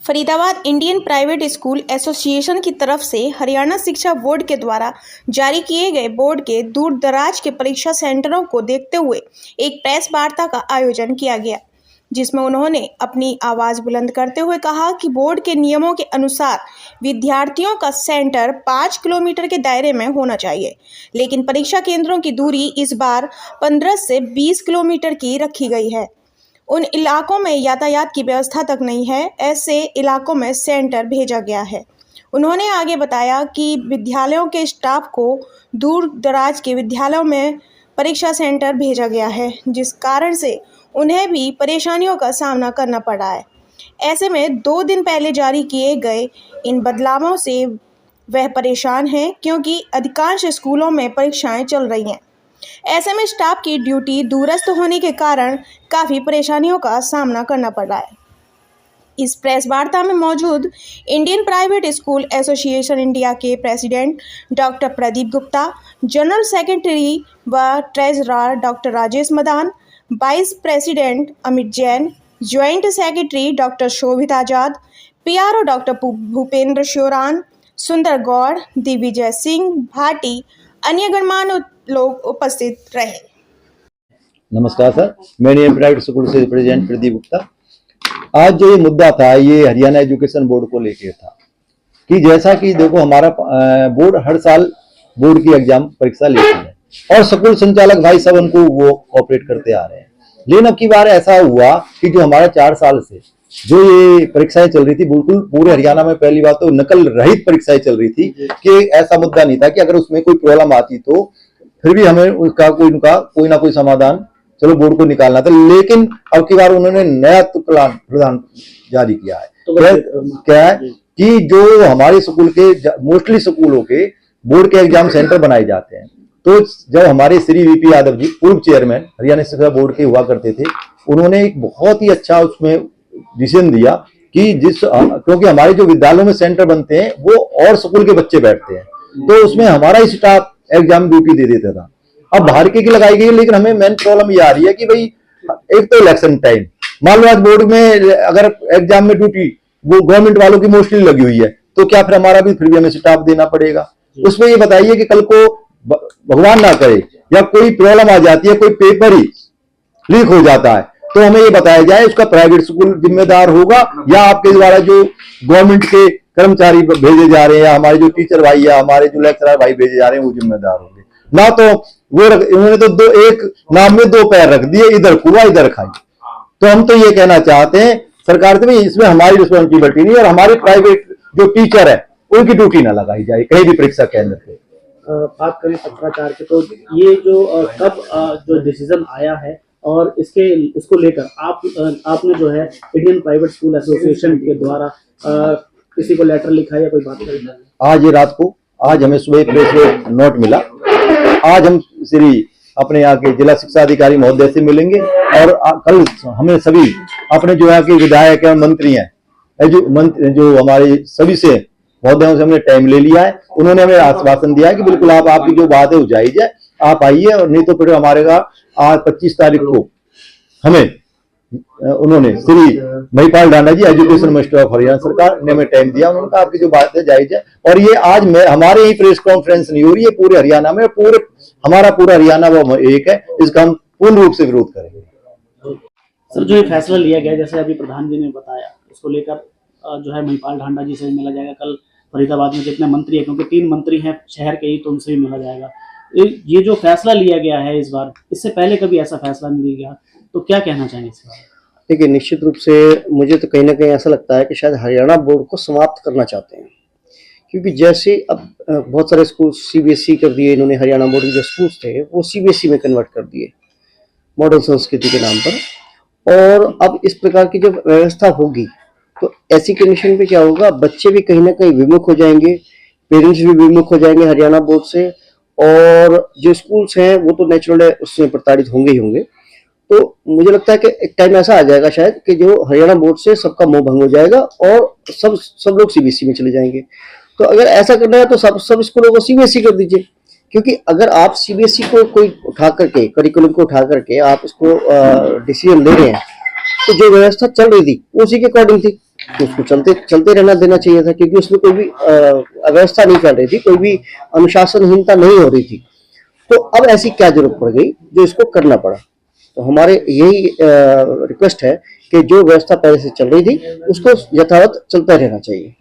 Faridabad Indian Private School association की तरफ से हरियाणा शिक्षा बोर्ड के द्वारा जारी किए गए बोर्ड के दूर दराज के परीक्षा सेंटरों को देखते हुए एक प्रेस वार्ता का आयोजन किया गया, जिसमें उन्होंने अपनी आवाज़ बुलंद करते हुए कहा कि बोर्ड के नियमों के अनुसार विद्यार्थियों का सेंटर 5 किलोमीटर के दायरे में होना चाहिए, लेकिन परीक्षा केंद्रों की दूरी इस बार 15 से 20 किलोमीटर की रखी गई है। उन इलाकों में यातायात की व्यवस्था तक नहीं है, ऐसे इलाकों में सेंटर भेजा गया है। उन्होंने आगे बताया कि विद्यालयों के स्टाफ को दूर दराज के विद्यालयों में परीक्षा सेंटर भेजा गया है, जिस कारण से उन्हें भी परेशानियों का सामना करना पड़ा है। ऐसे में 2 दिन पहले जारी किए गए इन बदलावों से वह परेशान हैं, क्योंकि अधिकांश स्कूलों में परीक्षाएं चल रही हैं। ऐसे में स्टाफ की ड्यूटी दूरस्थ होने के कारण काफ़ी परेशानियों का सामना करना पड़ रहा है। इस प्रेस वार्ता में मौजूद Indian Private School Association India के president doctor Pradeep Gupta, general secretary व treasurer doctor Rajesh Madan, vice president Amit Jain, joint secretary doctor Shobhit Azad, PRO doctor Bhupendra Sheoran, Sundar Gaur, Digvijay Singh Bhati, अन्य गणमान्य लोग उपस्थित रहे। नमस्कार सर, मैं इंडियन प्राइवेट स्कूल से प्रेसिडेंट प्रदीप गुप्ता। आज जो ये मुद्दा था, ये हरियाणा एजुकेशन बोर्ड को लेकर था कि जैसा कि देखो, हमारा बोर्ड हर साल बोर्ड की एग्जाम परीक्षा लेती है और स्कूल संचालक भाई सब उनको वो ऑपरेट करते आ रहे हैं। लेकिन अब की बार ऐसा हुआ कि जो हमारा 4 साल से जो ये परीक्षाएं चल रही थी, बिल्कुल पूरे हरियाणा में पहली बात तो नकल रहित परीक्षाएं चल रही थी कि ऐसा मुद्दा नहीं था कि अगर उसमें कोई प्रॉब्लम आती तो फिर भी हमें उसका कोई ना कोई समाधान चलो बोर्ड को निकालना था। लेकिन अब की बार उन्होंने नया प्रदान जारी किया है। तो क्या है कि जो हमारे स्कूल के मोस्टली स्कूलों के बोर्ड के एग्जाम सेंटर बनाए जाते हैं, तो जब हमारे श्री वीपी यादव जी पूर्व चेयरमैन हरियाणा शिक्षा बोर्ड के हुआ करते थे, उन्होंने एक बहुत ही अच्छा उसमें डिसीजन दिया कि क्योंकि हमारे जो विद्यालयों में सेंटर बनते हैं वो और स्कूल के बच्चे बैठते हैं, तो उसमें हमारा ही स्टाफ एग्जाम ड्यूटी दे देता था। अब बाहर की लगाई गई, लेकिन हमें मेन प्रॉब्लम ये आ रही है कि भाई एक तो इलेक्शन टाइम, मान लो आज बोर्ड में अगर एग्जाम में ड्यूटी वो गवर्नमेंट वालों की मोस्टली लगी हुई है, तो क्या फिर हमारा भी हमें स्टाफ देना पड़ेगा। उसमें ये बताइए कि कल को भगवान ना करे या कोई प्रॉब्लम आ जाती है, कोई पेपर ही लीक हो जाता है, तो हमें ये बताया जाए उसका प्राइवेट स्कूल जिम्मेदार होगा या आपके द्वारा जो गवर्नमेंट के कर्मचारी भेजे जा रहे हैं या हमारे जो टीचर भाई या हमारे जो लेक्चरर भाई भेजे जा रहे हैं वो जिम्मेदार होंगे। ना तो वो उन्होंने तो एक नाम में 2 पैर रख दिए, इधर कुआ इधर खाई। तो हम तो ये कहना चाहते हैं सरकार से भी, इसमें हमारी रिस्पॉन्सिबिलिटी नहीं और हमारे प्राइवेट जो टीचर है उनकी ड्यूटी ना लगाई जाए कहीं भी परीक्षा केंद्र पे। बात करें पत्राचार की, तो ये जो कब जो डिसीजन आया है और इसको लेकर आपने जो है इंडियन प्राइवेट स्कूल एसोसिएशन के द्वारा किसी को लेटर लिखा या कोई बात करें? आज रात को, आज हमें सुबह प्रेस नोट मिला। आज हम श्री अपने यहाँ के जिला शिक्षा अधिकारी महोदय से मिलेंगे और कल हमें सभी अपने जो यहाँ के विधायक एवं मंत्री हैं जो हमारे सभी से महोदयों से हमने टाइम ले लिया है। उन्होंने हमें आश्वासन दिया है कि बिल्कुल आपकी जो बात है वो जायज है, आप आइए, और नहीं तो फिर हमारे आज 25 तारीख को हमें उन्होंने श्री महिपाल ढांडा जी एजुकेशन मिनिस्टर ऑफ हरियाणा सरकार ने हमें टाइम दिया। उन्होंने कहा आपकी जो बात है जायज है, और ये आज हमारे ही प्रेस कॉन्फ्रेंस नहीं हो रही है, पूरे हरियाणा में, हमारा पूरा हरियाणा वो एक है, इसका हम पूर्ण रूप से विरोध करेंगे। सर, जो ये फैसला लिया गया, जैसे अभी प्रधान जी ने बताया, इसको लेकर जो है महिपाल ढांडा जी से मिला जाएगा। कल फरीदाबाद में जितने मंत्री है, क्योंकि 3 मंत्री हैं शहर के ही, तो उनसे भी मिला जाएगा। ये जो फैसला लिया गया है इस बार, इससे पहले कभी ऐसा फैसला नहीं लिया गया, तो क्या कहना चाहेंगे इस बार? देखिए, निश्चित रूप से मुझे तो कहीं ना कहीं ऐसा लगता है कि शायद हरियाणा बोर्ड को समाप्त करना चाहते हैं, क्योंकि जैसे अब बहुत सारे स्कूल सीबीएसई कर दिए इन्होंने, हरियाणा बोर्ड के जो स्कूल्स थे वो सीबीएसई में कन्वर्ट कर दिए मॉडर्न संस्कृति के नाम पर। और अब इस प्रकार की जब व्यवस्था होगी तो ऐसी कंडीशन पे क्या होगा, बच्चे भी कहीं ना कहीं विमुख हो जाएंगे, पेरेंट्स भी विमुख हो जाएंगे हरियाणा बोर्ड से, और जो स्कूल्स हैं वो तो नेचुरल है उससे प्रताड़ित होंगे ही होंगे। तो मुझे लगता है कि एक टाइम ऐसा आ जाएगा शायद कि जो हरियाणा बोर्ड से सबका मोह भंग हो जाएगा और सब लोग सीबीएसई में चले जाएंगे। तो अगर ऐसा करना है तो सब स्कूलों को सीबीएसई कर दीजिए, क्योंकि अगर आप सीबीएसई को कोई उठा करके, करिकुलम को उठा करके आप इसको डिसीजन ले रहे हैं, तो जो व्यवस्था चल रही थी उसी के अकॉर्डिंग थी, तो उसको चलते रहना देना चाहिए था, क्योंकि उसमें कोई भी अव्यवस्था नहीं चल रही थी, कोई भी अनुशासनहीनता नहीं हो रही थी। तो अब ऐसी क्या जरूरत पड़ गई जो इसको करना पड़ा। तो हमारे यही रिक्वेस्ट है कि जो व्यवस्था पहले से चल रही थी उसको यथावत चलता रहना चाहिए।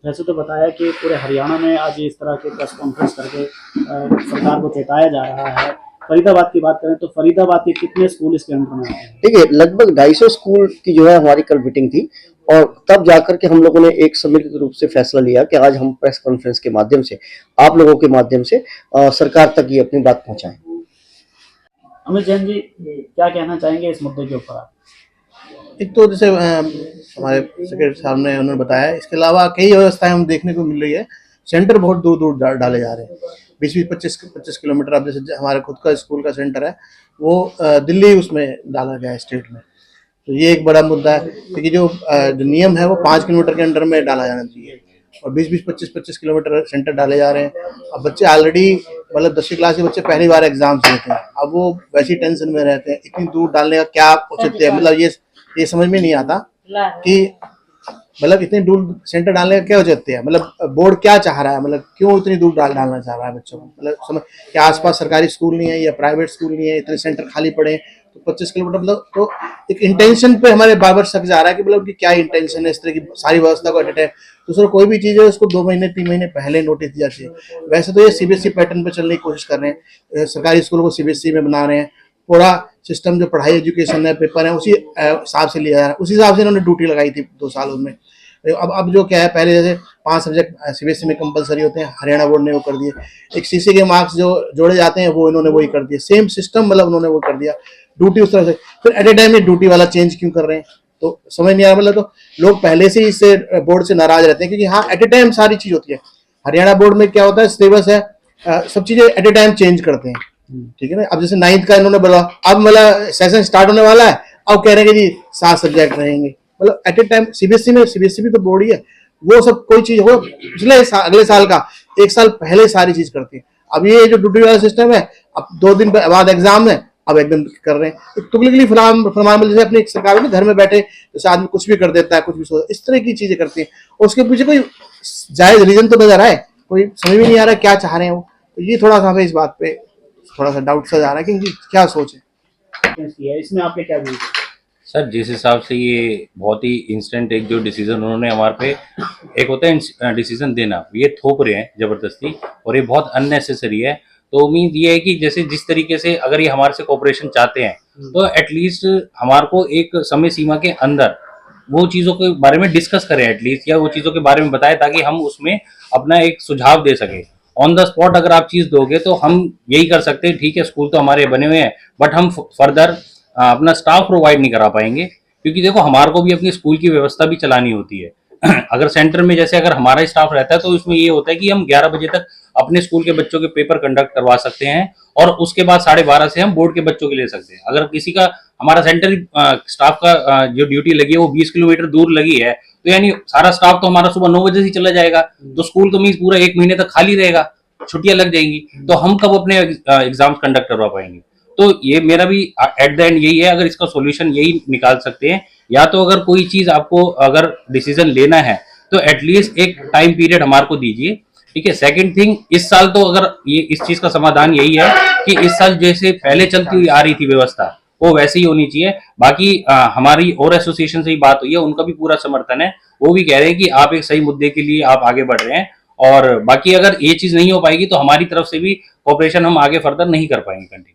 वैसे तो बताया कि पूरे हरियाणा में आज इस तरह के प्रेस कॉन्फ्रेंस करके सरकार को चेताया जा रहा है। फरीदाबाद की बात करें तो फरीदाबाद के कितने स्कूल इसके अंदर में आते हैं? देखिए, लगभग 250 स्कूल की जो है हमारी कल मीटिंग थी, और तब जाकर के हम लोगों ने एक सम्मिलित रूप से फैसला लिया कि आज हम प्रेस कॉन्फ्रेंस के माध्यम से, आप लोगों के माध्यम से सरकार तक ये अपनी बात पहुंचाएं। अमित जैन जी, क्या कहना चाहेंगे इस मुद्दे के ऊपर? एक तो जैसे हमारे सेक्रेटरी साहब ने उन्होंने बताया, इसके अलावा कई व्यवस्थाएं हम देखने को मिल रही है। सेंटर बहुत दूर दूर डाले जा रहे हैं, 20-25 किलोमीटर। अब जैसे हमारे खुद का स्कूल का सेंटर है वो दिल्ली उसमें डाला गया है, स्टेट में। तो ये एक बड़ा मुद्दा है, क्योंकि जो नियम है वो 5 किलोमीटर के अंडर में डाला जाना चाहिए, और 20-25 किलोमीटर सेंटर डाले जा रहे हैं। अब बच्चे ऑलरेडी मतलब 10वीं क्लास के बच्चे पहली बार एग्जाम्स देते हैं, अब वो वैसी टेंशन में रहते हैं। इतनी दूर डालने का क्या औचित्य है? मतलब ये समझ में नहीं आता कि मतलब इतनी दूर सेंटर डालने का क्या औचित्य है। मतलब बोर्ड क्या चाह रहा है, मतलब क्यों इतनी दूर डालना चाह रहा है बच्चों को? मतलब समझ क्या आसपास सरकारी स्कूल नहीं है या प्राइवेट स्कूल नहीं है, इतने सेंटर खाली पड़े हैं, तो 25 किलोमीटर मतलब तो एक इंटेंशन पे हमारे बार बार शक जा रहा है कि मतलब कि क्या इंटेंशन है इस तरह की सारी व्यवस्था को एट ए दूसरा कोई भी चीज़ है उसको 2 महीने 3 महीने पहले नोटिस दिया चाहिए। वैसे तो ये सीबीएसई पैटर्न पे चलने की कोशिश कर रहे हैं, सरकारी स्कूलों को सीबीएसई में बना रहे हैं। पूरा सिस्टम जो पढ़ाई एजुकेशन है, पेपर है, उसी हिसाब से लिया जा रहा है। उसी हिसाब से इन्होंने ड्यूटी लगाई थी 2 सालों में। अब जो क्या है, पहले जैसे 5 सब्जेक्ट सीबीएसई में कंपलसरी होते हैं, हरियाणा बोर्ड ने वो कर दिए। एक सीसी के मार्क्स जो जोड़े जाते हैं वो इन्होंने वही कर दिए, सेम सिस्टम मतलब उन्होंने वो कर दिया, ड्यूटी उस तरह से। फिर एट ए टाइम ये ड्यूटी वाला चेंज क्यों कर रहे हैं, तो समझ नहीं आ रहा। मतलब तो लोग पहले से ही इससे बोर्ड से नाराज रहते हैं, क्योंकि हाँ एट ए टाइम सारी चीज होती है। हरियाणा बोर्ड में क्या होता है, सिलेबस है, सब चीजें एट ए टाइम चेंज करते हैं, ठीक है ना। अब जैसे 9th का इन्होंने बोला, अब मतलब सेशन स्टार्ट होने वाला है, अब कह रहे हैं कि जी 7 सब्जेक्ट रहेंगे। मतलब एट ए टाइम सीबीएसई भी तो बोर्ड ही है, वो सब कोई चीज हो पिछले अगले साल का 1 साल पहले सारी चीज करती है। अब ये जो ड्यूटी वाला सिस्टम है, अब 2 दिन बाद एग्जाम है, अब एकदम कर रहे हैं तुगलकी फरमान जैसे अपनी सरकार में घर में बैठे जैसे आदमी कुछ भी कर देता है, कुछ भी सोचता, इस तरह की चीजें करती है। उसके पीछे कोई जायज रीजन तो नजर आए, कोई समझ में नहीं आ रहा क्या चाह रहे हैं वो। तो ये थोड़ा सा हमें इस बात पे थोड़ा सा डाउट सा जा रहा है कि इनकी क्या सोच है। इसमें आपके क्या व्यूज है? सर, जिस हिसाब से ये बहुत ही इंस्टेंट एक जो डिसीजन उन्होंने हमारे पे, एक होता है डिसीजन देना, ये थोप रहे हैं जबरदस्ती, और ये बहुत अननेसेसरी है। तो उम्मीद ये है कि जैसे जिस तरीके से अगर ये हमारे से कोऑपरेशन चाहते हैं तो एटलीस्ट हमारे को एक समय सीमा के अंदर वो चीज़ों के बारे में डिस्कस करें एटलीस्ट, या वो चीज़ों के बारे में बताएं, ताकि हम उसमें अपना एक सुझाव दे सकें। ऑन द स्पॉट अगर आप चीज़ दोगे तो हम यही कर सकते हैं, ठीक है स्कूल तो हमारे बने हुए हैं, बट हम फर्दर अपना स्टाफ प्रोवाइड नहीं करा पाएंगे, क्योंकि देखो हमारे को भी अपनी स्कूल की व्यवस्था भी चलानी होती है। अगर सेंटर में जैसे अगर हमारा स्टाफ रहता है तो इसमें ये होता है कि हम 11 बजे तक अपने स्कूल के बच्चों के पेपर कंडक्ट करवा सकते हैं, और उसके बाद 12:30 से हम बोर्ड के बच्चों के ले सकते हैं। अगर किसी का हमारा सेंटर स्टाफ का जो ड्यूटी लगी है वो 20 किलोमीटर दूर लगी है, तो यानी सारा स्टाफ तो हमारा सुबह 9 बजे से चला जाएगा, तो स्कूल तो मीन्स पूरा 1 महीने तक खाली रहेगा, छुट्टियां लग जाएंगी, तो हम कब अपने एग्जाम्स कंडक्ट करवा पाएंगे। तो ये मेरा भी एट द एंड यही है, अगर इसका सॉल्यूशन यही निकाल सकते हैं, या तो अगर कोई चीज आपको अगर डिसीजन लेना है तो एटलीस्ट एक टाइम पीरियड हमारे को दीजिए, ठीक है। सेकंड थिंग, इस साल तो अगर ये इस चीज का समाधान यही है कि इस साल जैसे पहले चलती हुई आ रही थी व्यवस्था वो वैसे ही होनी चाहिए। बाकी हमारी और एसोसिएशन से ही बात हुई है, उनका भी पूरा समर्थन है, वो भी कह रहे हैं कि आप एक सही मुद्दे के लिए आप आगे बढ़ रहे हैं, और बाकी अगर ये चीज नहीं हो पाएगी तो हमारी तरफ से भी कोऑपरेशन हम आगे फर्दर नहीं कर पाएंगे कंटिन्यू।